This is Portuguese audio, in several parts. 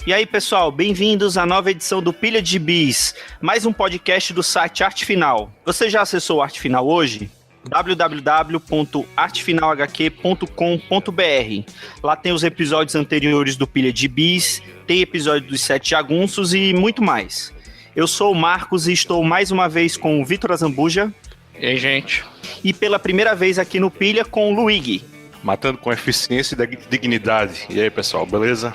E aí, pessoal, bem-vindos à nova edição do Pilha de Gibis, mais um podcast do site Arte Final. Você já acessou o Arte Final hoje? www.artefinalhq.com.br. Lá tem os episódios anteriores do Pilha de Gibis, tem episódio dos 7 Jagunços e muito mais. Eu sou o Marcos e estou mais uma vez com o Vitor Azambuja. E aí, gente? E pela primeira vez aqui no Pilha com o Luigi. Matando com eficiência e dignidade. E aí, pessoal, beleza?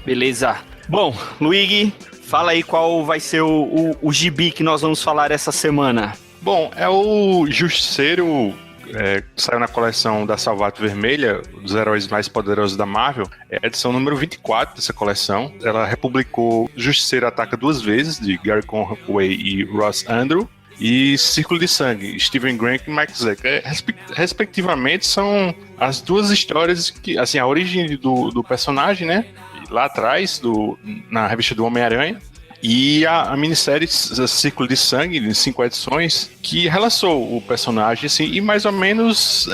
Beleza. Bom, Luigi, fala aí qual vai ser o gibi que nós vamos falar essa semana. Bom, é o Justiceiro, que saiu na coleção da Salvato Vermelha, dos heróis mais poderosos da Marvel. É a edição número 24 dessa coleção. Ela republicou Justiceiro Ataca Duas Vezes, de Gary Conway e Ross Andru, e Círculo de Sangue, Steven Grant e Mike Zeck. Respectivamente, são as duas histórias que, assim, a origem do personagem, né? Lá atrás, na revista do Homem-Aranha, e a minissérie Círculo de Sangue, em 5 edições, que relançou o personagem, assim, e mais ou menos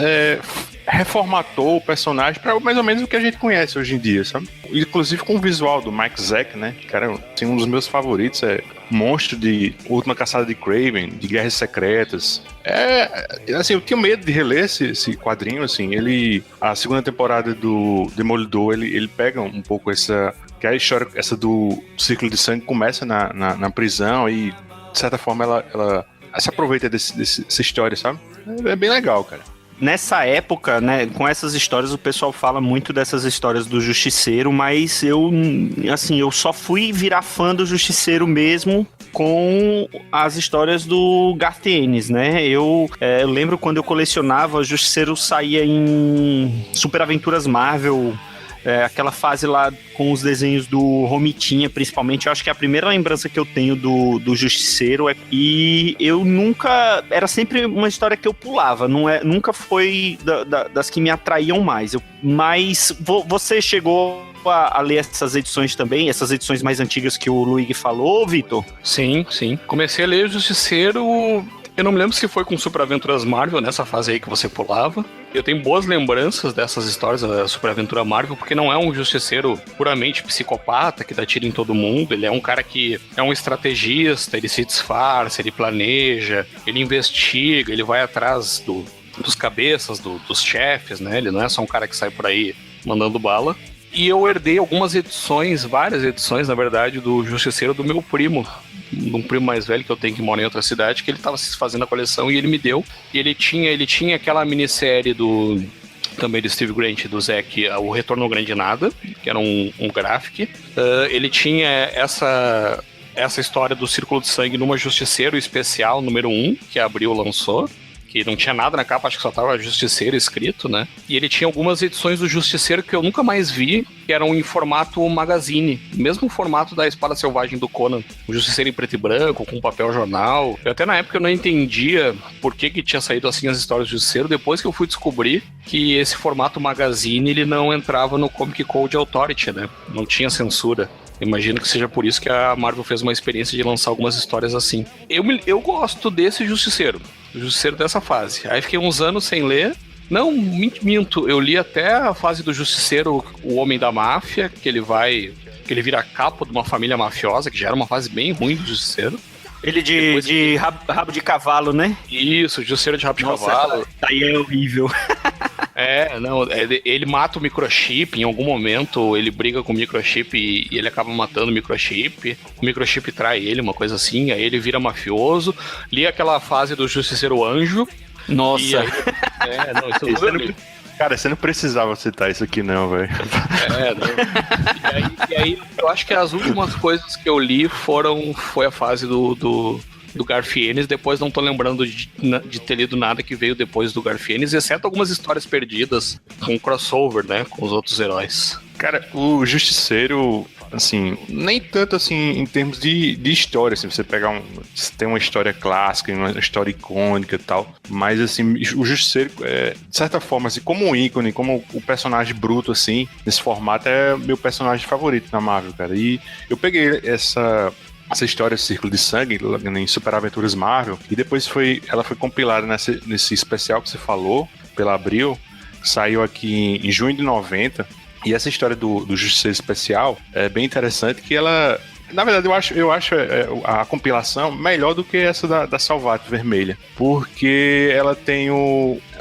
reformatou o personagem para mais ou menos o que a gente conhece hoje em dia, sabe? Inclusive com o visual do Mike Zeck, né? Cara, assim, um dos meus favoritos é Monstro de Última Caçada de Kraven, de Guerras Secretas. Assim, eu tinha medo de reler esse quadrinho, assim, a segunda temporada do Demolidor, ele pega um pouco que a história, essa do Círculo de Sangue começa na prisão e, de certa forma, ela se aproveita dessa história, sabe? É bem legal, cara. Nessa época, né, com essas histórias, o pessoal fala muito dessas histórias do Justiceiro, mas eu só fui virar fã do Justiceiro mesmo com as histórias do Garth Ennis, né? Eu lembro quando eu colecionava, o Justiceiro saía em Super Aventuras Marvel, aquela fase lá com os desenhos do Romitinha, principalmente. Eu acho que é a primeira lembrança que eu tenho do Justiceiro. E eu nunca... Era sempre uma história que eu pulava. Nunca foi das que me atraíam mais. Mas você chegou a ler essas edições também? Essas edições mais antigas que o Luigi falou, Vitor? Sim. Comecei a ler o Justiceiro... Eu não me lembro se foi com Super Aventuras Marvel, nessa fase aí que você pulava. Eu tenho boas lembranças dessas histórias da Super Aventura Marvel, porque não é um justiceiro puramente psicopata, que dá tiro em todo mundo. Ele é um cara que é um estrategista, ele se disfarça, ele planeja, ele investiga, ele vai atrás dos cabeças, dos chefes, né? Ele não é só um cara que sai por aí mandando bala. E eu herdei algumas edições, várias edições, na verdade, do Justiceiro do meu primo, de um primo mais velho que eu tenho que mora em outra cidade, que ele estava fazendo a coleção e ele me deu. E ele tinha aquela minissérie também do Steve Grant e do Zeck, O Retorno ao Grande Nada, que era um graphic. Ele tinha essa história do Círculo de Sangue numa Justiceiro especial número 1, que a Abril lançou, que não tinha nada na capa, acho que só tava Justiceiro escrito, né? E ele tinha algumas edições do Justiceiro que eu nunca mais vi, que eram em formato magazine, mesmo formato da Espada Selvagem do Conan, o Justiceiro em preto e branco, com papel jornal. Até na época eu não entendia por que tinha saído assim as histórias do Justiceiro, depois que eu fui descobrir que esse formato magazine, ele não entrava no Comic Code Authority, né? Não tinha censura. Imagino que seja por isso que a Marvel fez uma experiência de lançar algumas histórias assim. Eu gosto desse Justiceiro, o Justiceiro dessa fase. Aí fiquei uns anos sem ler. Não, minto. Eu li até a fase do Justiceiro, o Homem da Máfia, que ele vira capo de uma família mafiosa, que já era uma fase bem ruim do Justiceiro. Ele de rabo de cavalo, né? Isso, Justiceiro de rabo de cavalo. Aí é horrível. Ele mata o microchip em algum momento, ele briga com o microchip e ele acaba matando o microchip trai ele, uma coisa assim, aí ele vira mafioso. Li aquela fase do Justiceiro Anjo. Nossa. Cara, você não precisava citar isso aqui não, velho. E aí eu acho que as últimas coisas que eu li foi a fase do Garth Ennis. Depois não tô lembrando de ter lido nada que veio depois do Garth Ennis, exceto algumas histórias perdidas com crossover, né, com os outros heróis. Cara, o Justiceiro, assim, nem tanto assim em termos de história, assim, você pegar tem uma história clássica, uma história icônica e tal, mas assim, o Justiceiro, de certa forma, assim, como um ícone, como o personagem bruto, assim, nesse formato, é meu personagem favorito na Marvel, cara. E eu peguei essa história Círculo de Sangue em Super Aventuras Marvel, e depois ela foi compilada nesse especial que você falou, pela Abril, saiu aqui em junho de 90, E essa história do Justiceiro Especial é bem interessante, que ela... Na verdade, eu acho a compilação melhor do que essa da Salvato Vermelha, porque ela tem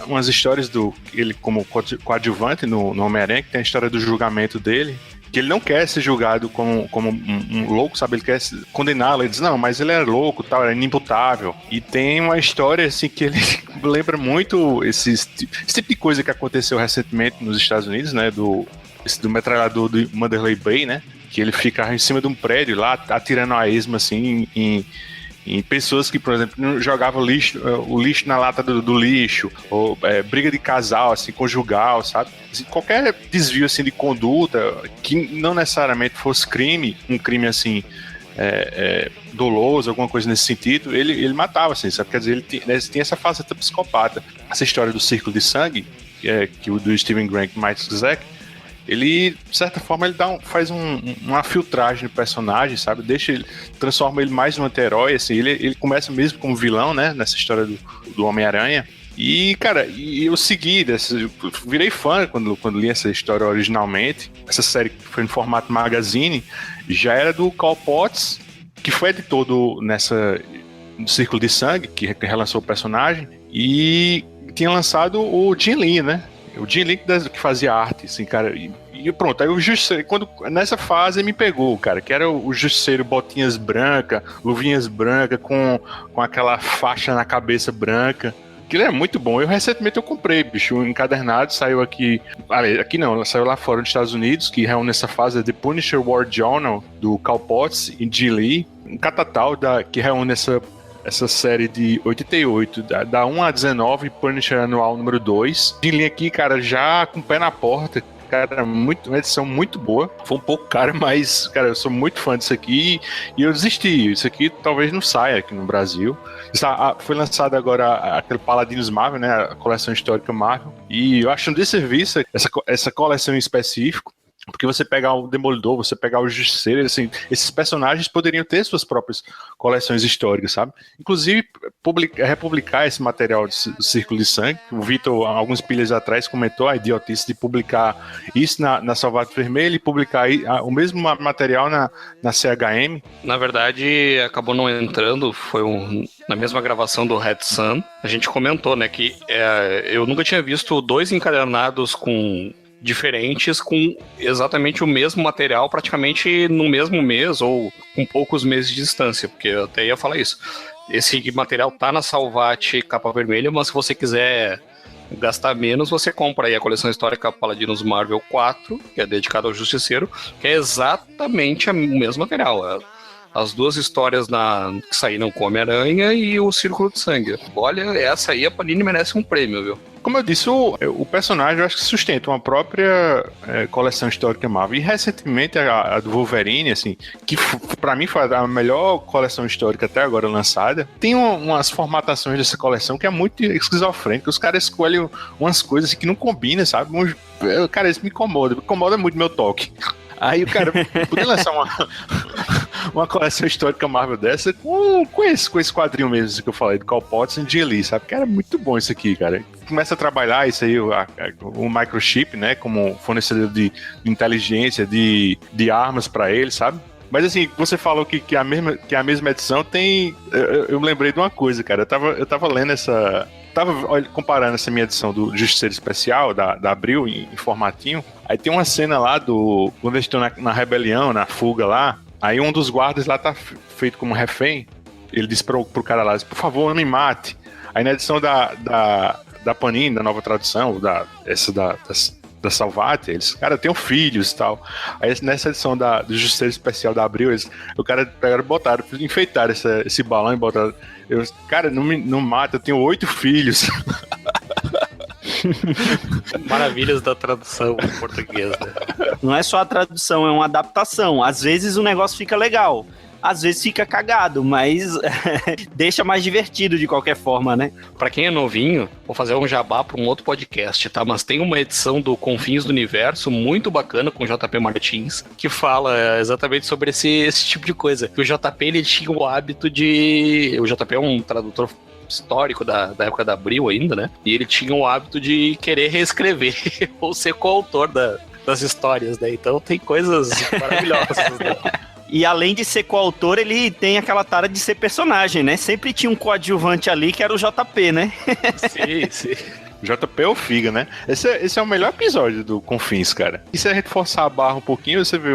umas histórias ele como coadjuvante no Homem-Aranha, que tem a história do julgamento dele, que ele não quer ser julgado como um louco, sabe? Ele quer condená-lo. Ele diz, não, mas ele é louco, tal, é inimputável. E tem uma história, assim, que ele lembra muito esse tipo de coisa que aconteceu recentemente nos Estados Unidos, né? Do metralhador do Mandalay Bay, né? Que ele fica em cima de um prédio lá, atirando a esmo, assim, em pessoas que, por exemplo, jogavam o lixo na lata do lixo, ou briga de casal, assim, conjugal, sabe? Assim, qualquer desvio, assim, de conduta que não necessariamente fosse um crime, assim, doloso, alguma coisa nesse sentido, ele matava, assim, sabe? Quer dizer, ele tinha essa faceta psicopata. Essa história do Círculo de Sangue, que o do Steven Grant e Mike Zeck, ele, de certa forma, ele faz uma filtragem no personagem, sabe? Transforma ele mais num anti-herói, assim. Ele começa mesmo como vilão, né? Nessa história do Homem-Aranha. E, cara, eu segui, eu virei fã quando li essa história originalmente. Essa série que foi no formato magazine, já era do Carl Potts, que foi editor do Círculo de Sangue, que relançou o personagem, e tinha lançado o Jim Lee, né? O Jim Lee que fazia arte, assim, cara. E pronto, aí o Justiceiro, nessa fase me pegou, cara, que era o Justiceiro botinhas brancas, luvinhas brancas, com aquela faixa na cabeça branca. Aquilo é muito bom. Recentemente eu comprei, bicho, um encadernado, saiu aqui. Aqui não, saiu lá fora nos Estados Unidos, que reúne essa fase The Punisher War Journal, do Carl Potts e Jim Lee. Um catatal que reúne essa série de 88, da 1 a 19, Punisher Anual número 2. De linha aqui, cara, já com o pé na porta. Cara, uma edição muito boa. Foi um pouco cara, mas, cara, eu sou muito fã disso aqui e eu desisti. Isso aqui talvez não saia aqui no Brasil. Foi lançado agora aquele Paladinos Marvel, né? A coleção histórica Marvel. E eu acho um desserviço essa coleção em específico. Porque você pegar o Demolidor, você pegar o Justiceiro, assim, esses personagens poderiam ter suas próprias coleções históricas, sabe? Inclusive, republicar esse material do Círculo de Sangue. O Vitor, alguns pilhas atrás, comentou a idiotice de publicar isso na Salvato Vermelho e publicar o mesmo material na CHM. Na verdade, acabou não entrando, foi na mesma gravação do Red Sun. A gente comentou, né, que eu nunca tinha visto 2 encadernados diferentes com exatamente o mesmo material praticamente no mesmo mês ou com poucos meses de distância, porque eu até ia falar isso. Esse material tá na Salvat capa vermelha, mas se você quiser gastar menos, você compra aí a coleção histórica Paladinos Marvel 4, que é dedicada ao Justiceiro, que é exatamente o mesmo material. As 2 histórias que saíram com Homem-Aranha e o Círculo de Sangue. Olha, essa aí a Panini merece um prêmio, viu? Como eu disse, o personagem eu acho que sustenta uma própria coleção histórica Marvel. E recentemente a do Wolverine, assim, que pra mim foi a melhor coleção histórica até agora lançada, tem umas formatações dessa coleção que é muito esquizofrênica. Os caras escolhem umas coisas que não combinam, sabe? Cara, isso me incomoda muito meu toque. Aí o cara poder lançar uma coleção histórica Marvel dessa com esse quadrinho mesmo assim, que eu falei, do Carl Potts e Jim Lee, sabe? Que era muito bom isso aqui, cara. Começa a trabalhar isso aí, o microchip, né? Como fornecedor de inteligência, de armas pra ele, sabe? Mas assim, você falou que a mesma edição tem... Eu me lembrei de uma coisa, cara. Eu tava lendo comparando essa minha edição do Justiceiro Especial, da Abril, em formatinho. Aí tem uma cena lá quando eles estão na rebelião, na fuga lá. Aí um dos guardas lá tá feito como refém. Ele diz pro cara lá, por favor, não me mate. Aí na edição da Panini, da nova tradução, da Salvat, eles, cara, tem filhos e tal. Aí nessa edição do Justiceiro Especial da Abril, o cara pegaram e botaram, enfeitaram esse balão e botaram. Cara, não mata, eu tenho 8 filhos. Maravilhas da tradução em português, né? Não é só a tradução, é uma adaptação. Às vezes o negócio fica legal, às vezes fica cagado, mas deixa mais divertido de qualquer forma, né? Pra quem é novinho, vou fazer um jabá pra um outro podcast, tá? Mas tem uma edição do Confins do Universo muito bacana com o JP Martins, que fala exatamente sobre esse tipo de coisa. O JP, ele tinha o hábito de... O JP é um tradutor histórico da época da Abril ainda, né? E ele tinha o hábito de querer reescrever ou ser coautor das histórias, né? Então tem coisas maravilhosas, né? E além de ser coautor, ele tem aquela tara de ser personagem, né? Sempre tinha um coadjuvante ali que era o JP, né? Sim, sim. JP ou Figa, né? Esse é o melhor episódio do Confins, cara. E se a gente forçar a barra um pouquinho, você vê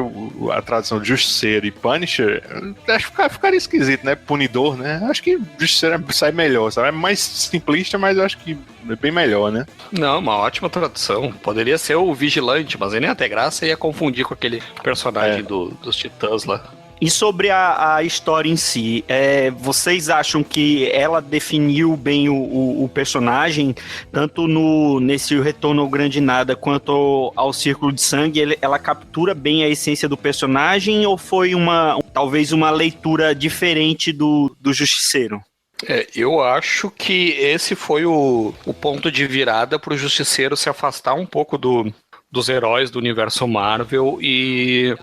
a tradução de Justiceiro e Punisher, acho que ficaria esquisito, né? Punidor, né? Acho que Justiceiro sai melhor, sabe? É mais simplista, mas eu acho que é bem melhor, né? Não, uma ótima tradução. Poderia ser o Vigilante, mas ele nem ia ter graça e ia confundir com aquele personagem dos Titãs lá. E sobre a história em si, vocês acham que ela definiu bem o personagem, tanto nesse Retorno ao Grande Nada quanto ao Círculo de Sangue, ela captura bem a essência do personagem ou foi talvez uma leitura diferente do Justiceiro? Eu acho que esse foi o ponto de virada para o Justiceiro se afastar um pouco dos heróis do universo Marvel e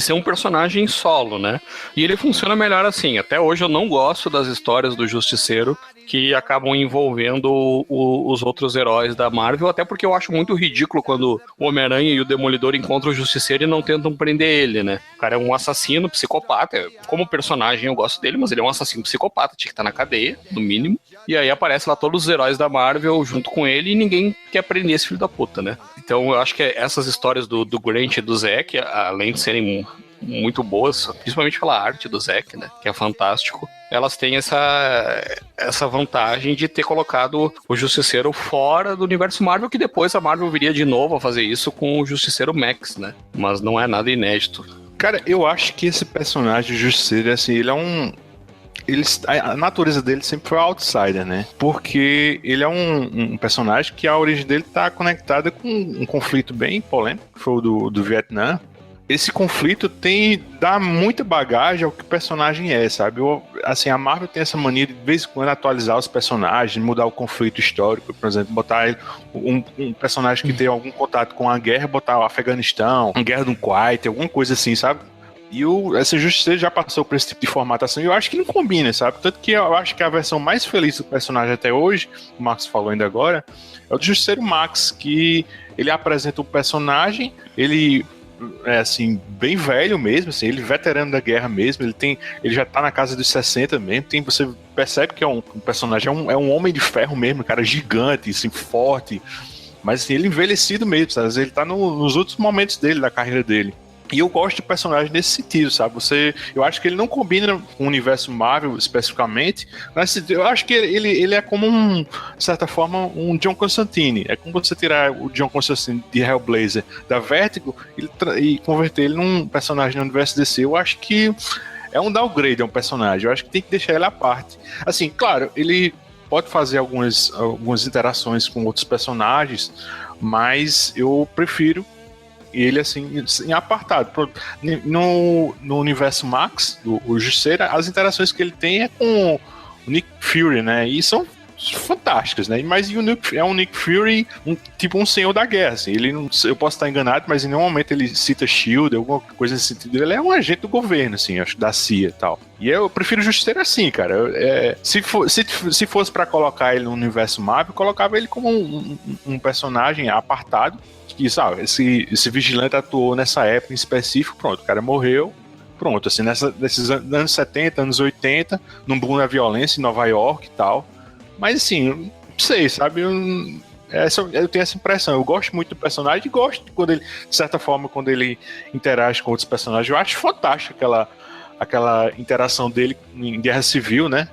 ser um personagem solo, né? E ele funciona melhor assim. Até hoje eu não gosto das histórias do Justiceiro que acabam envolvendo os outros heróis da Marvel, até porque eu acho muito ridículo quando o Homem-Aranha e o Demolidor encontram o Justiceiro e não tentam prender ele, né? O cara é um assassino, psicopata. Como personagem eu gosto dele, mas ele é um assassino psicopata, tinha que estar na cadeia, no mínimo. E aí aparece lá todos os heróis da Marvel junto com ele e ninguém quer prender esse filho da puta, né? Então eu acho que essas histórias do Grant e do Zack, além de serem muito boas, principalmente pela arte do Zack, né? Que é fantástico. Elas têm essa vantagem de ter colocado o Justiceiro fora do universo Marvel, que depois a Marvel viria de novo a fazer isso com o Justiceiro Max, né? Mas não é nada inédito. Cara, eu acho que esse personagem, o Justiceiro, assim, ele é um... a natureza dele sempre foi outsider, né? Porque ele é um personagem que a origem dele tá conectada com um conflito bem polêmico, que foi o do Vietnã. Esse conflito dá muita bagagem ao que o personagem é, sabe? Assim, a Marvel tem essa mania de vez em quando atualizar os personagens, mudar o conflito histórico, por exemplo, botar ele, um personagem que tem algum contato com a guerra, botar o Afeganistão, a guerra do Kuwait, alguma coisa assim, sabe? E essa Justiceiro já passou por esse tipo de formatação e eu acho que não combina, sabe? Tanto que eu acho que a versão mais feliz do personagem até hoje, o Max falou ainda agora, é o do Justiceiro Max, que ele apresenta o personagem, ele é assim, bem velho mesmo, assim, ele veterano da guerra mesmo, ele já tá na casa dos 60 mesmo, você percebe que é um personagem, é um homem de ferro mesmo, cara gigante, assim, forte, mas assim, ele envelhecido mesmo, sabe? Ele tá nos últimos momentos dele, da carreira dele. E eu gosto de personagem nesse sentido, sabe? Eu acho que ele não combina com o universo Marvel especificamente, mas eu acho que ele é como de certa forma, um John Constantine. É como você tirar o John Constantine de Hellblazer da Vertigo e converter ele num personagem no universo DC. Eu acho que é um downgrade, é um personagem. Eu acho que tem que deixar ele à parte. Assim, claro, ele pode fazer algumas interações com outros personagens, mas eu prefiro ele assim, em apartado. No universo Max, o Justiceiro, as interações que ele tem é com o Nick Fury, né? E são fantásticas, né? Mas é um Nick Fury, tipo um senhor da guerra, assim. Eu posso estar enganado, mas em nenhum momento ele cita SHIELD, alguma coisa nesse sentido. Ele é um agente do governo, assim, acho, da CIA e tal. E eu prefiro o Justiceiro assim, cara. Se fosse pra colocar ele no universo Marvel, colocava ele como um personagem apartado, que, sabe, esse vigilante atuou nessa época em específico, pronto, o cara morreu, pronto, assim, nesses anos 70, anos 80, num boom da violência em Nova York e tal. Mas assim, não sei, sabe, eu tenho essa impressão, eu gosto muito do personagem e gosto quando ele, de certa forma, quando ele interage com outros personagens, eu acho fantástico aquela interação dele em Guerra Civil, né?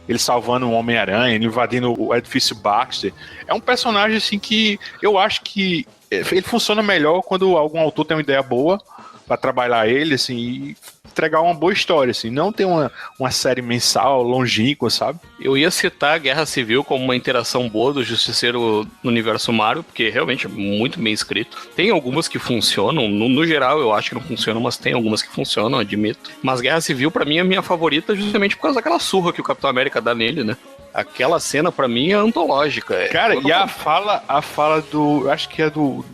Ele salvando um Homem-Aranha, ele invadindo o edifício Baxter. É um personagem assim que eu acho que ele funciona melhor quando algum autor tem uma ideia boa para trabalhar ele, assim, e entregar uma boa história, assim, não ter uma série mensal, longínqua, sabe? Eu ia citar a Guerra Civil como uma interação boa do Justiceiro no universo Marvel, porque realmente é muito bem escrito. Tem algumas que funcionam, no geral eu acho que não funcionam, mas tem algumas que funcionam, admito. Mas Guerra Civil, pra mim, é a minha favorita justamente por causa daquela surra que o Capitão América dá nele, né? Aquela cena, pra mim, é antológica. Cara, e a fala do... acho que é do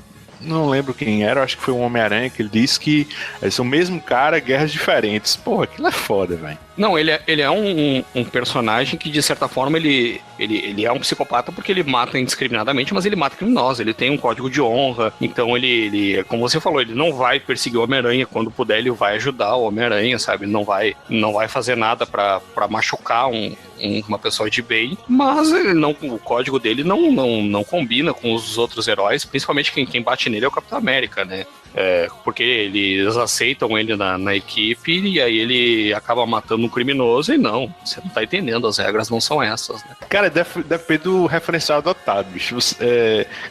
não lembro quem era, acho que foi o Homem-Aranha, que ele disse que é o mesmo cara, guerras diferentes. Porra, aquilo é foda, velho. Não, ele é um personagem que, de certa forma, ele é um psicopata porque ele mata indiscriminadamente, mas ele mata criminosos, ele tem um código de honra, então ele, como você falou, ele não vai perseguir o Homem-Aranha, quando puder ele vai ajudar o Homem-Aranha, sabe? Não vai fazer nada pra machucar uma pessoa de bem, mas o código dele não combina com os outros heróis, principalmente quem bate nele é o Capitão América, né? Porque eles aceitam ele na equipe e aí ele acaba matando um criminoso e não, você não tá entendendo, as regras não são essas, né? Cara, depende do referencial adotado, bicho.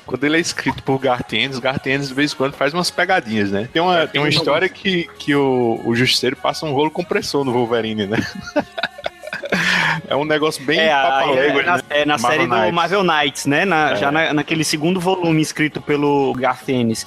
Quando ele é escrito por Garth Ennis de vez em quando faz umas pegadinhas, né? Tem uma história que o Justiceiro passa um rolo compressor no Wolverine, né? É um negócio bem papalégua, né? Na série do Marvel Knights, né? Já naquele segundo volume escrito pelo Garth Ennis.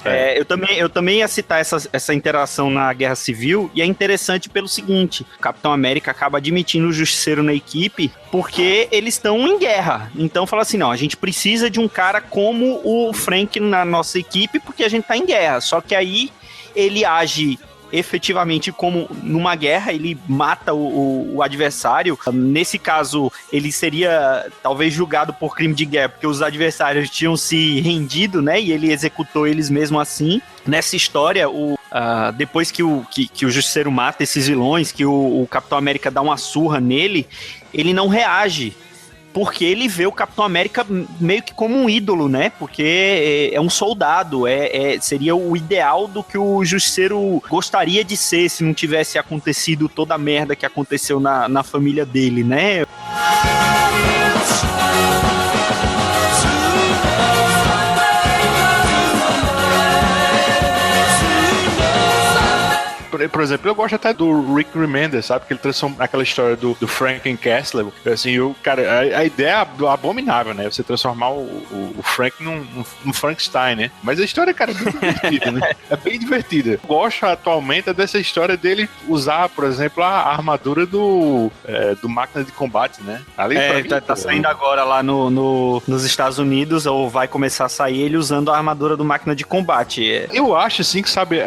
Eu também ia citar essa interação na Guerra Civil, e é interessante pelo seguinte: o Capitão América acaba admitindo o Justiceiro na equipe porque eles estão em guerra. Então fala assim, não, a gente precisa de um cara como o Frank na nossa equipe porque a gente tá em guerra. Só que aí ele age efetivamente como numa guerra, ele mata o adversário. Nesse caso, ele seria talvez julgado por crime de guerra, porque os adversários tinham se rendido, né? E ele executou eles mesmo assim. Nessa história, depois que o Justiceiro mata esses vilões, que o Capitão América dá uma surra nele, ele não reage, porque ele vê o Capitão América meio que como um ídolo, né? Porque é um soldado, seria o ideal do que o Justiceiro gostaria de ser se não tivesse acontecido toda a merda que aconteceu na família dele, né? Por exemplo, eu gosto até do Rick Remender, sabe? Que ele transforma aquela história do Franklin Castle. Assim, a ideia é abominável, né? Você transformar o Frank num Frankenstein, né? Mas a história, cara, é bem divertida, né? É bem divertida. Eu gosto atualmente dessa história dele usar, por exemplo, a armadura do Máquina de Combate, né? Ali tá saindo agora lá nos Estados Unidos, ou vai começar a sair ele usando a armadura do Máquina de Combate. Eu acho, assim, que, sabe,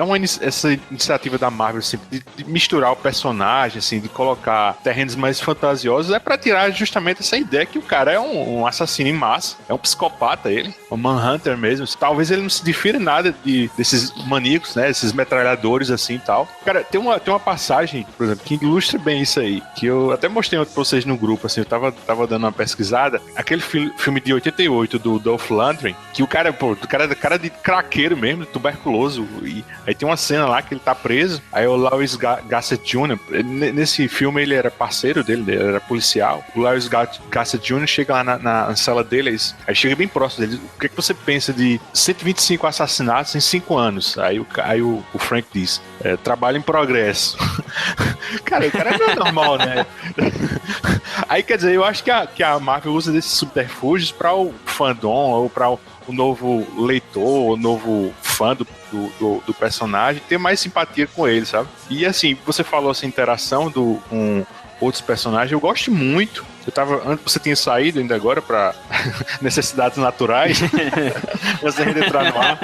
essa iniciativa da Marvel, assim, de misturar o personagem, assim, de colocar terrenos mais fantasiosos, é pra tirar justamente essa ideia que o cara é um assassino em massa, é um psicopata ele, um Manhunter mesmo. Talvez ele não se difira nada desses maníacos, né, esses metralhadores assim e tal. Cara, tem uma passagem, por exemplo, que ilustra bem isso aí, que eu até mostrei pra vocês no grupo, assim, eu tava dando uma pesquisada, aquele filme de 88 do Dolph Lundgren, que o cara é de craqueiro mesmo, tuberculoso, e aí tem uma cena lá que ele tá preso. Aí o Lewis Gossett Jr., nesse filme ele era parceiro dele, ele era policial. O Lewis Gossett Jr. chega lá na cela dele, aí chega bem próximo dele. O que você pensa de 125 assassinatos em 5 anos? Aí o Frank diz, trabalho em progresso. Cara, o cara não é normal, né? Aí, quer dizer, eu acho que a Marvel usa desses subterfúgios para o fandom, ou para o novo leitor, o novo fã do personagem, ter mais simpatia com ele, sabe? E assim, você falou essa interação com outros personagens, eu gosto muito. Você tinha saído ainda agora para necessidades naturais, você ainda entrar no ar.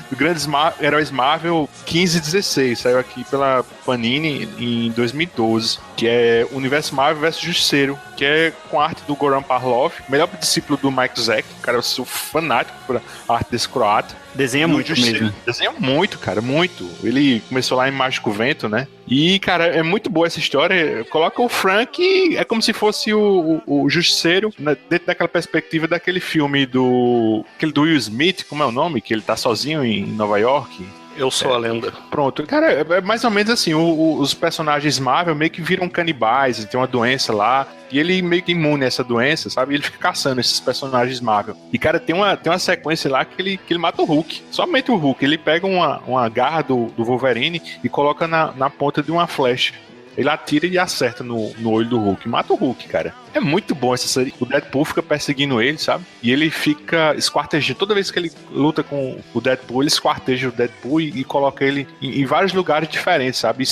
Do Grandes Heróis Marvel 15 e 16, saiu aqui pela Panini em 2012, que é Universo Marvel vs Justiceiro, que é com a arte do Goran Parlov, melhor discípulo do Mike Zeck. Cara, eu sou fanático por a arte desse croata. Desenha muito mesmo. Desenha muito, cara, muito. Ele começou lá em Mágico Vento, né? E, cara, é muito boa essa história. Coloca o Frank, é como se fosse o Justiceiro, né, dentro daquela perspectiva daquele filme do Will Smith, como é o nome? Que ele tá sozinho em Nova York. Eu sou a lenda. Pronto, cara, é mais ou menos assim, os personagens Marvel meio que viram canibais, tem uma doença lá, e ele meio que imune a essa doença, sabe? E ele fica caçando esses personagens Marvel. E, cara, tem uma sequência lá que ele mata o Hulk, somente o Hulk. Ele pega uma garra do Wolverine e coloca na ponta de uma flecha. ele atira e acerta no olho do Hulk. Mata o Hulk, cara. É muito bom essa série. O Deadpool fica perseguindo ele, sabe? E ele fica esquartejando. Toda vez que ele luta com o Deadpool, ele esquarteja o Deadpool e coloca ele em vários lugares diferentes, sabe?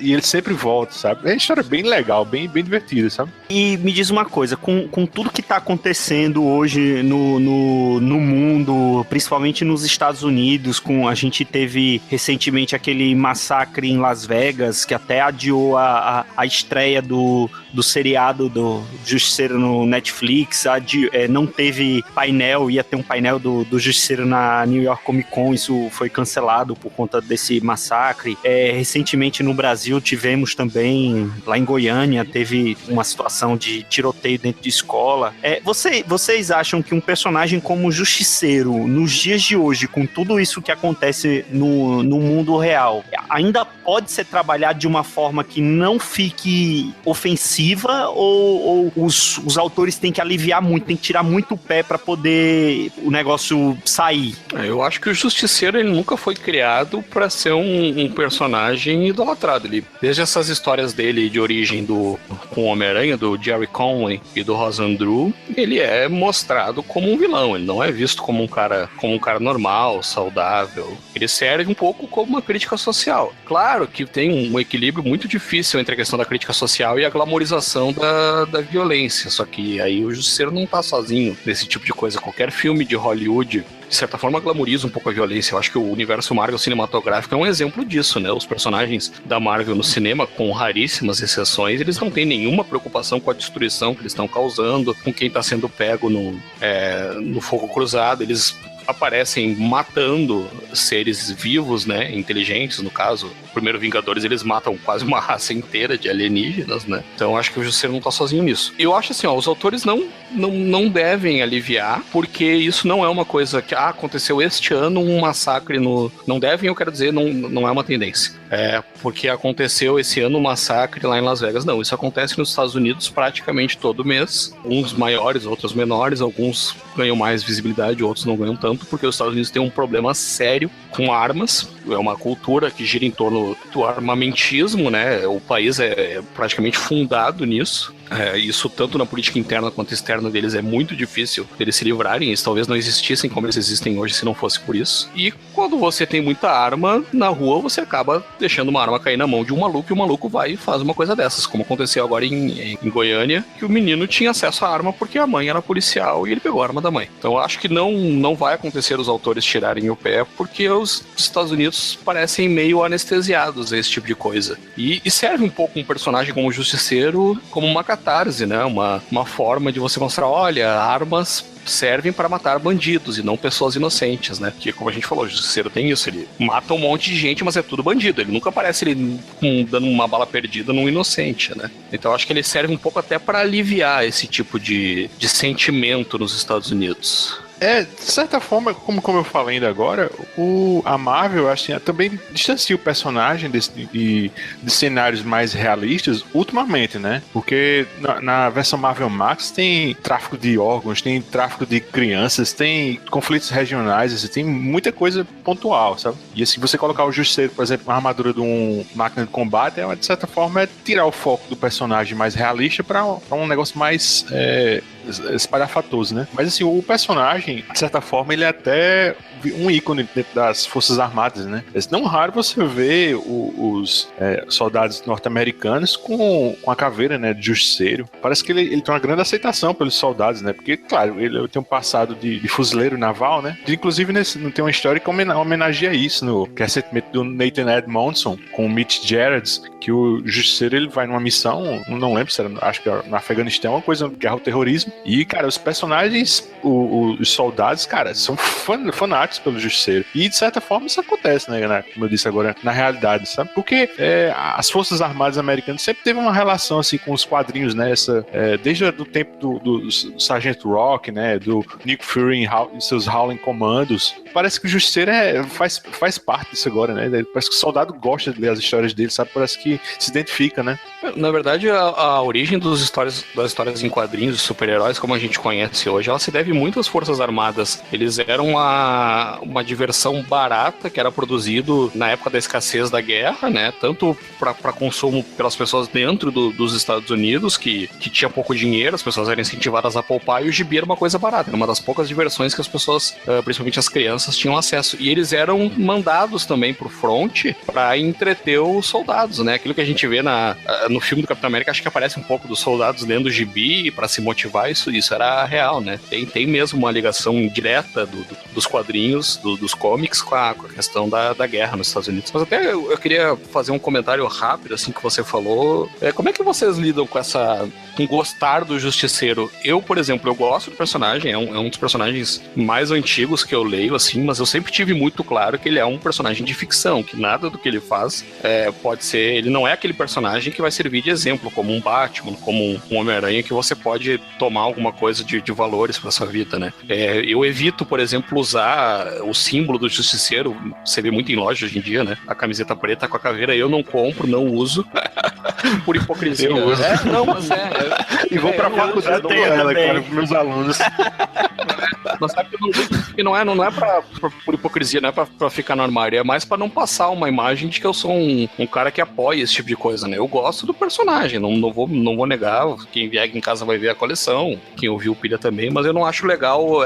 E ele sempre volta, sabe? É uma história bem legal, bem divertida, sabe? E me diz uma coisa, com tudo que tá acontecendo hoje no mundo, principalmente nos Estados Unidos, a gente teve recentemente aquele massacre em Las Vegas, que até adiou a estreia do seriado do Justiceiro no Netflix, não teve painel, ia ter um painel do Justiceiro na New York Comic Con, isso foi cancelado por conta desse massacre. Recentemente no Brasil tivemos também, lá em Goiânia, teve uma situação de tiroteio dentro de escola. Vocês acham que um personagem como o Justiceiro, nos dias de hoje, com tudo isso que acontece no mundo real, ainda pode ser trabalhado de uma forma que não fique ofensiva, ou os autores têm que aliviar muito, têm que tirar muito o pé para poder o negócio sair? Eu acho que o Justiceiro ele nunca foi criado para ser um personagem idolatrado. Desde essas histórias dele de origem com o Homem-Aranha, do Jerry Conway e do Rosandru, ele é mostrado como um vilão. Ele não é visto como um cara normal, saudável. Ele serve um pouco como uma crítica social. Claro que tem um equilíbrio muito difícil entre a questão da crítica social e a glamorização da violência. Só que aí o Justiceiro não tá sozinho nesse tipo de coisa. Qualquer filme de Hollywood, de certa forma, glamoriza um pouco a violência. Eu acho que o universo Marvel cinematográfico é um exemplo disso, né? Os personagens da Marvel no cinema, com raríssimas exceções, eles não têm nenhuma preocupação com a destruição que eles estão causando, com quem está sendo pego no fogo cruzado. Eles aparecem matando seres vivos, né, inteligentes, no caso. O primeiro Vingadores, eles matam quase uma raça inteira de alienígenas, né? Então acho que o Justiceiro não tá sozinho nisso. Eu acho assim, os autores não devem aliviar, porque isso não é uma coisa que aconteceu este ano um massacre não devem, eu quero dizer, não é uma tendência. Porque aconteceu esse ano um massacre lá em Las Vegas. Não, isso acontece nos Estados Unidos praticamente todo mês. Uns maiores, outros menores, alguns ganham mais visibilidade, outros não ganham tanto, porque os Estados Unidos têm um problema sério com armas. É uma cultura que gira em torno do armamentismo, né? O país é praticamente fundado nisso. Isso tanto na política interna quanto externa deles é muito difícil deles se livrarem. Eles talvez não existissem como eles existem hoje se não fosse por isso. E quando você tem muita arma na rua, você acaba deixando uma arma cair na mão de um maluco, e o maluco vai e faz uma coisa dessas, como aconteceu agora em Goiânia, que o menino tinha acesso à arma porque a mãe era policial e ele pegou a arma da mãe. Então eu acho que não vai acontecer os autores tirarem o pé, porque os Estados Unidos parecem meio anestesiados a esse tipo de coisa. E serve um pouco um personagem como o Justiceiro como uma catarse, né? Uma forma de você mostrar, olha, armas servem para matar bandidos e não pessoas inocentes, né? Que, como a gente falou, o Justiceiro tem isso, ele mata um monte de gente, mas é tudo bandido. Ele nunca aparece dando uma bala perdida num inocente, né? Então acho que ele serve um pouco até para aliviar esse tipo de sentimento nos Estados Unidos. De certa forma, como eu falei ainda agora, a Marvel assim, também distancia o personagem de cenários mais realistas ultimamente, né? Porque na versão Marvel Max tem tráfico de órgãos, tem tráfico de crianças, tem conflitos regionais, assim, tem muita coisa pontual, sabe? E assim, você colocar o Justiceiro, por exemplo, uma armadura de uma máquina de combate, de certa forma, é tirar o foco do personagem mais realista para um negócio mais espalhafatoso, né? Mas assim, o personagem, de certa forma, ele é até um ícone dentro das Forças Armadas, né? É não raro você ver os soldados norte-americanos com a caveira, né, de Justiceiro. Parece que ele tem uma grande aceitação pelos soldados, né? Porque, claro, ele tem um passado de fuzileiro naval, né? Inclusive, tem uma história que homenageia isso, que é recentemente do Nathan Edmondson com o Mitch Gerards, que o Justiceiro ele vai numa missão, não lembro se era, acho que era no Afeganistão, uma coisa, guerra ao terrorismo. E, cara, os personagens, os soldados, cara, são fanáticos pelo Justiceiro. E, de certa forma, isso acontece, né? Como eu disse agora, na realidade, sabe? Porque as Forças Armadas Americanas sempre teve uma relação, assim, com os quadrinhos, né? Desde o tempo do Sargento Rock, né? Do Nick Fury e seus Howling Commandos. Parece que o Justiceiro faz parte disso agora, né? Parece que o soldado gosta de ler as histórias dele, sabe? Parece que se identifica, né? Na verdade, a origem das histórias em quadrinhos de super-heróis, como a gente conhece hoje, ela se deve muito às Forças Armadas. Eles eram uma diversão barata que era produzido na época da escassez da guerra, né? Tanto para consumo pelas pessoas dentro dos Estados Unidos, que tinha pouco dinheiro, as pessoas eram incentivadas a poupar, e o gibi era uma coisa barata, era uma das poucas diversões que as pessoas, principalmente as crianças, tinham acesso. E eles eram mandados também pro front para entreter os soldados, né? Aquilo que a gente vê no filme do Capitão América, acho que aparece um pouco dos soldados lendo o gibi para se motivar, isso era real, né? Tem mesmo uma ligação direta dos quadrinhos, dos comics com a questão da guerra nos Estados Unidos. Mas até eu queria fazer um comentário rápido, assim, que você falou. Como é que vocês lidam com gostar do Justiceiro? Eu, por exemplo, eu gosto do personagem, é um dos personagens mais antigos que eu leio, assim, mas eu sempre tive muito claro que ele é um personagem de ficção, que nada do que ele faz pode ser, ele não é aquele personagem que vai servir de exemplo, como um Batman, como um Homem-Aranha, que você pode tomar alguma coisa de valores pra sua vida, né? Eu evito, por exemplo, usar o símbolo do Justiceiro, você vê muito em loja hoje em dia, né? A camiseta preta com a caveira, eu não compro, não uso, por hipocrisia. Eu uso. Não, mas e vou pra faculdade com ela, cara, com meus alunos. Mas sabe que não é por hipocrisia, não é pra ficar no armário, é mais pra não passar uma imagem de que eu sou um cara que apoia esse tipo de coisa, né? Eu gosto do personagem, não vou negar, quem vier aqui em casa vai ver a coleção, quem ouviu o Pilha também, mas eu não acho legal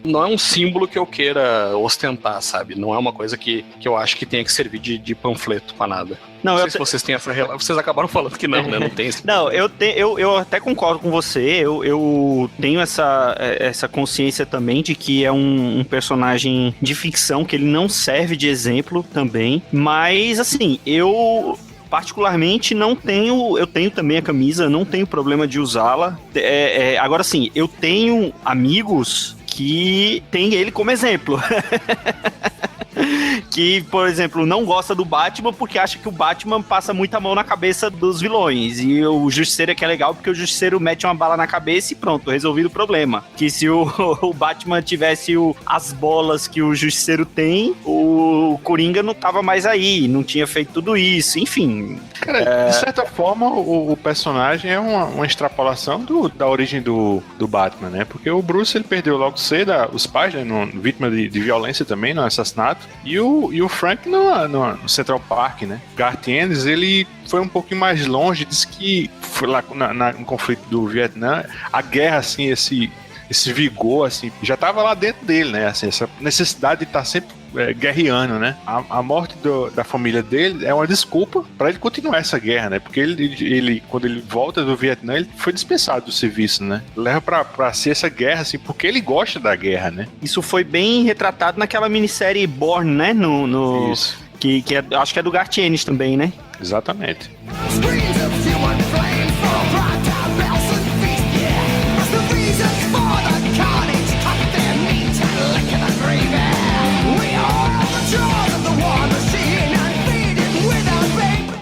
não é um símbolo que eu queira ostentar, sabe? Não é uma coisa que eu acho que tenha que servir de panfleto pra nada. Não sei se vocês têm essa relação. Vocês acabaram falando que não, né? Não tem esse. Não, eu até concordo com você. Eu tenho essa consciência também de que é um personagem de ficção, que ele não serve de exemplo também. Mas, assim, eu particularmente eu tenho também a camisa, não tenho problema de usá-la. Agora, sim, eu tenho amigos que têm ele como exemplo. Que, por exemplo, não gosta do Batman porque acha que o Batman passa muita mão na cabeça dos vilões. E o Justiceiro é que é legal porque o Justiceiro mete uma bala na cabeça e pronto, resolvido o problema. Que se o Batman tivesse as bolas que o Justiceiro tem, o Coringa não tava mais aí, não tinha feito tudo isso, enfim. Cara, de certa forma, o personagem é uma extrapolação da origem do Batman, né? Porque o Bruce, ele perdeu logo cedo os pais, né? Vítima de violência também, no assassinato. E o Frank no Central Park, né? Garth Ennis, ele foi um pouquinho mais longe, disse que foi lá no conflito do Vietnã, a guerra, assim, esse vigor, assim, já tava lá dentro dele, né? Assim, essa necessidade de estar sempre guerreando, né? A morte da família dele é uma desculpa para ele continuar essa guerra, né? Porque ele quando ele volta do Vietnã, ele foi dispensado do serviço, né? Leva pra ser essa guerra, assim, porque ele gosta da guerra, né? Isso foi bem retratado naquela minissérie Born, né? Isso. Que acho que é do Garth Ennis também, né? Exatamente.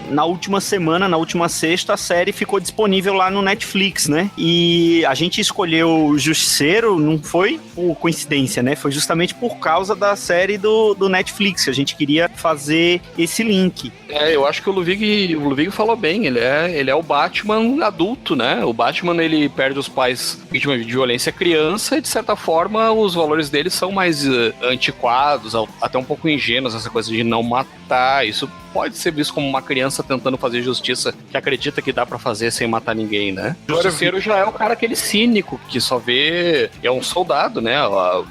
Na última semana, na última sexta, a série ficou disponível lá no Netflix, né? E a gente escolheu o Justiceiro, não foi por coincidência, né? Foi justamente por causa da série do Netflix, que a gente queria fazer esse link. Eu acho que o Ludwig falou bem, ele é o Batman adulto, né? O Batman, ele perde os pais vítima de violência criança e, de certa forma, os valores dele são mais antiquados, até um pouco ingênuos, essa coisa de não matar, isso pode ser visto como uma criança tentando fazer justiça, que acredita que dá pra fazer sem matar ninguém, né? O Justiceiro já é o cara aquele cínico, que só vê... É um soldado, né?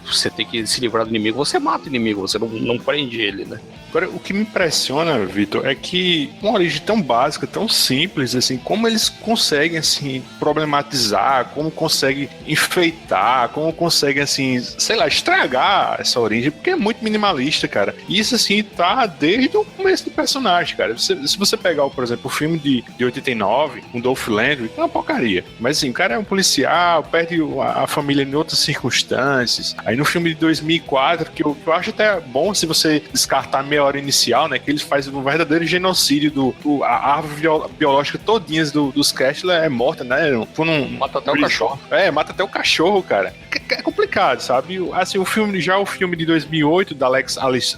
Você tem que se livrar do inimigo, você mata o inimigo, você não prende ele, né? Agora, o que me impressiona, Vitor, é que uma origem tão básica, tão simples, assim, como eles conseguem, assim, problematizar, como conseguem enfeitar, como conseguem, assim, sei lá, estragar essa origem, porque é muito minimalista, cara. E isso, assim, tá desde o começo do personagem, cara. Se você pegar, por exemplo, o filme de 89, com Dolph Lundgren, é uma porcaria. Mas, assim, o cara é um policial, perde a família em outras circunstâncias. Aí no filme de 2004, que eu acho até bom se você descartar a meia hora inicial, né, que eles fazem um verdadeiro genocídio a árvore biológica todinha dos Kessler é morta, né? Mata até o cachorro. Mata até o cachorro, cara. É complicado, sabe? Assim, o filme de 2008, da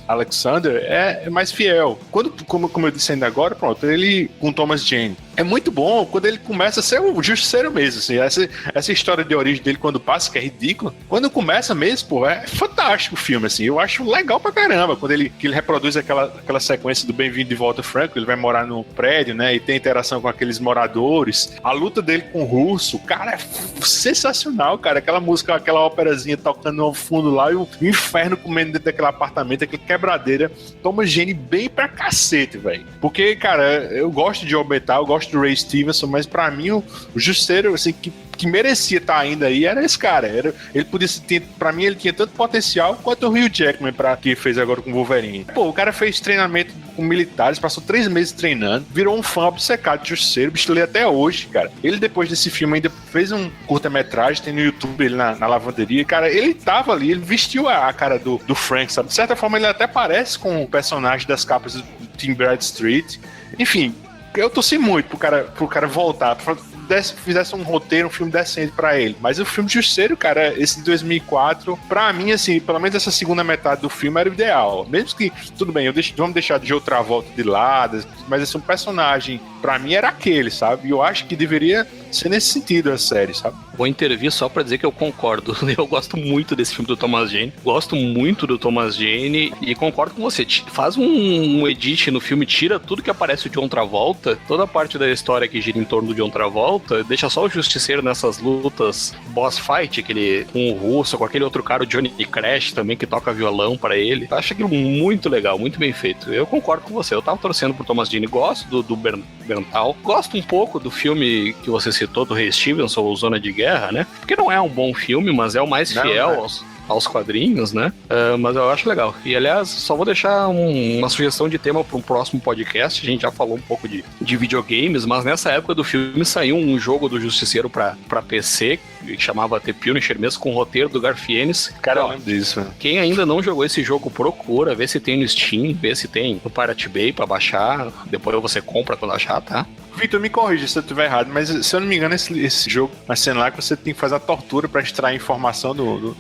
Alexander, é mais fiel. Como eu disse ainda agora, pronto, ele com Thomas Jane. é muito bom quando ele começa a ser o justiceiro mesmo, assim, essa história de origem dele quando passa, que é ridícula, quando começa mesmo, pô, é fantástico o filme, assim, eu acho legal pra caramba, quando ele reproduz aquela sequência do Bem-vindo de Volta Franco, ele vai morar no prédio, né, e tem interação com aqueles moradores, a luta dele com o Russo, cara, é sensacional, cara, aquela música, aquela óperazinha tocando no fundo lá, e o inferno comendo dentro daquele apartamento, aquela quebradeira, Thomas Jane bem pra cacete, velho, porque, cara, eu gosto de Joe Bental, eu gosto do Ray Stevenson, mas pra mim o justiceiro, assim, que merecia estar ainda aí era esse cara. Ele podia ter, pra mim, ele tinha tanto potencial quanto o Hugh Jackman, que fez agora com o Wolverine. Pô, o cara fez treinamento com militares, passou 3 meses treinando, virou um fã obcecado de Justiceiro, o bicho lê até hoje, cara. Ele, depois desse filme, ainda fez um curta-metragem, tem no YouTube, ele na lavanderia. Cara, ele tava ali, ele vestiu a cara do Frank, sabe? De certa forma, ele até parece com o personagem das capas do Tim Bradstreet. Enfim, eu torci muito pro cara voltar, fizesse um roteiro, um filme decente pra ele. Mas o filme Justiceiro, cara, esse de 2004, pra mim, assim, pelo menos essa segunda metade do filme era o ideal. Mesmo que, tudo bem, vamos deixar de outra volta de lado, mas esse personagem, pra mim, era aquele, sabe? E eu acho que deveria ser nesse sentido a série, sabe? Vou intervir só pra dizer que eu concordo. Eu gosto muito desse filme do Thomas Jane. Gosto muito do Thomas Jane e concordo com você. Faz um edit no filme, tira tudo que aparece o John Travolta, toda a parte da história que gira em torno do John Travolta, deixa só o Justiceiro nessas lutas boss fight, aquele com o Russo, com aquele outro cara, o Johnny Crash também, que toca violão pra ele. Eu acho aquilo muito legal, muito bem feito. Eu concordo com você. Eu tava torcendo pro Thomas Jane. Gosto do Berntal. Gosto um pouco do filme que você citou, do Ray Stevenson, ou Zona de Guerra, né? Porque não é um bom filme, mas é o mais fiel aos quadrinhos, né? Mas eu acho legal. E, aliás, só vou deixar uma sugestão de tema para um próximo podcast. A gente já falou um pouco de videogames, mas nessa época do filme saiu um jogo do Justiceiro para PC, que chamava The Punisher, mesmo com o roteiro do Garfienes. Cara, eu lembro disso. Quem ainda não jogou esse jogo, procura, vê se tem no Steam, vê se tem no Pirate Bay para baixar. Depois você compra quando achar, tá? Vitor, me corrige se eu estiver errado, mas se eu não me engano, esse jogo, na cena lá que você tem que fazer a tortura pra extrair informação do...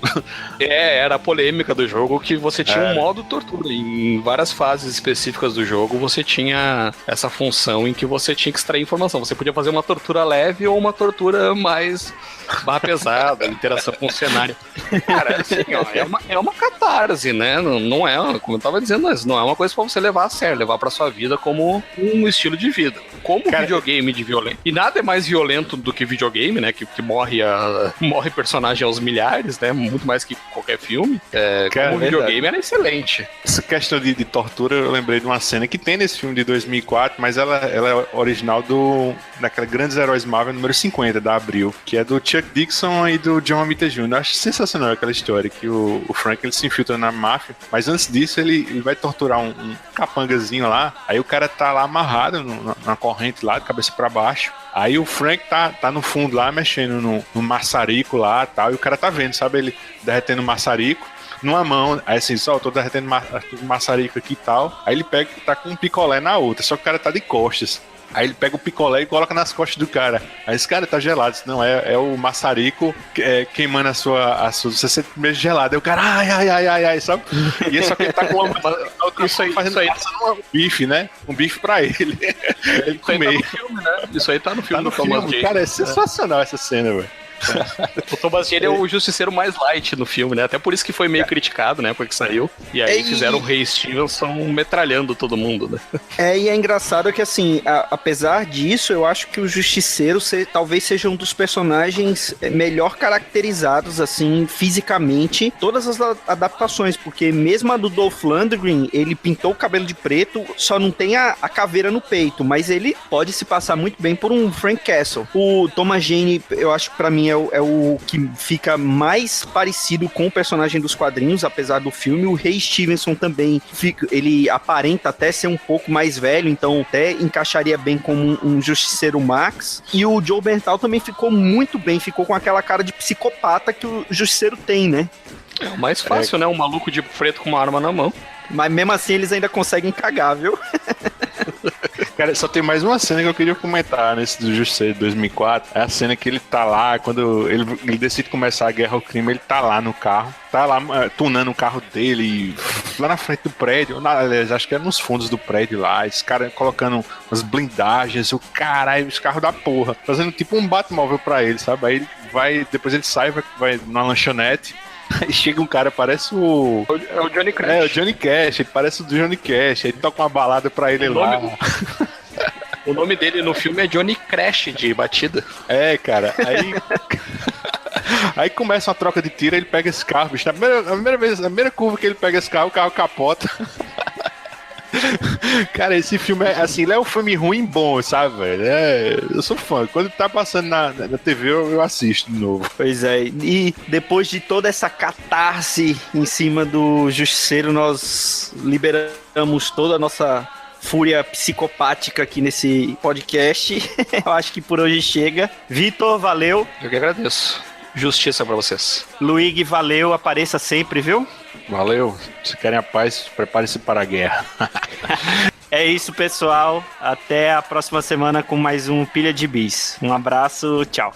Era a polêmica do jogo, que você tinha um modo tortura. Em várias fases específicas do jogo, você tinha essa função em que você tinha que extrair informação. Você podia fazer uma tortura leve ou uma tortura mais barra pesada, interação com o cenário. Cara, assim, ó, é uma catarse, né? Não é, como eu tava dizendo, não é uma coisa pra você levar a sério, levar pra sua vida como um estilo de vida. Como videogame de violento. E nada é mais violento do que videogame, né? Que morre personagem aos milhares, né? Muito mais que qualquer filme. Como videogame era excelente. Essa questão de tortura, eu lembrei de uma cena que tem nesse filme de 2004, mas ela é original daquela Grandes Heróis Marvel número 50, da Abril, que é do Chuck Dixon e do John Romita Jr. Eu acho sensacional aquela história, que o Frank, ele se infiltra na máfia, mas antes disso ele vai torturar um capangazinho lá, aí o cara tá lá amarrado na corrente lá, de cabeça pra baixo. Aí o Frank tá no fundo lá, mexendo no maçarico lá e tal, e o cara tá vendo, sabe? Ele derretendo o maçarico numa mão, aí assim, só, tô derretendo maçarico aqui e tal. Aí ele pega, tá com um picolé na outra, só que o cara tá de costas. Aí ele pega o picolé e coloca nas costas do cara. Aí esse cara tá gelado. Não, é o maçarico queimando a sua. Você sente meio gelado. Aí o cara, ai, sabe? E só que ele tá com uma. Isso aí um bife, né? Um bife pra ele. Ele comer. Tá no filme, né? Isso aí tá no filme do Thomas Jane. Cara, é sensacional essa cena, velho. O Thomas Jane é o justiceiro mais light no filme, né? Até por isso que foi meio criticado, né? Porque saiu. E aí fizeram o Ray Stevenson metralhando todo mundo, né? E é engraçado que, assim, apesar disso, eu acho que o Justiceiro talvez seja um dos personagens melhor caracterizados, assim, fisicamente, todas as adaptações, porque mesmo a do Dolph Lundgren, ele pintou o cabelo de preto, só não tem a caveira no peito, mas ele pode se passar muito bem por um Frank Castle. O Thomas Jane, eu acho que pra mim é o que fica mais parecido com o personagem dos quadrinhos, apesar do filme. O Ray Stevenson também, ele aparenta até ser um pouco mais velho, então até encaixaria bem como um Justiceiro Max. E o Joe Berntal também ficou muito bem, ficou com aquela cara de psicopata que o Justiceiro tem, né? É o mais fácil, né? Um maluco de preto com uma arma na mão. Mas mesmo assim eles ainda conseguem cagar, viu? Cara, só tem mais uma cena que eu queria comentar nesse do Justiceiro de 2004. É a cena que ele tá lá, quando ele decide começar a guerra ao crime, ele tá lá no carro. Tá lá tunando o carro dele, lá na frente do prédio. Aliás, acho que era nos fundos do prédio lá. Esse cara colocando umas blindagens, o caralho, os carros da porra. Fazendo tipo um Batmóvel pra ele, sabe? Aí ele vai, depois ele sai, vai numa lanchonete. Aí chega um cara, parece o... É o Johnny Cash. É, o Johnny Cash, ele parece o do Johnny Cash. Aí ele toca uma balada pra ele lá. O nome dele no filme é Johnny Crash, de batida. É, cara, aí... Aí começa uma troca de tiro, ele pega esse carro, bicho. A primeira curva que ele pega esse carro, o carro capota. Cara, esse filme é assim, ele é um filme ruim bom, sabe, velho? Eu sou fã. Quando tá passando na TV, eu assisto de novo. Pois é, e depois de toda essa catarse em cima do Justiceiro, nós liberamos toda a nossa fúria psicopática aqui nesse podcast. Eu acho que por hoje chega. Vitor, valeu. Eu que agradeço. Justiça pra vocês. Luigi, valeu. Apareça sempre, viu? Valeu. Se querem a paz, prepare-se para a guerra. É isso, pessoal. Até a próxima semana com mais um Pilha de Bis. Um abraço, tchau.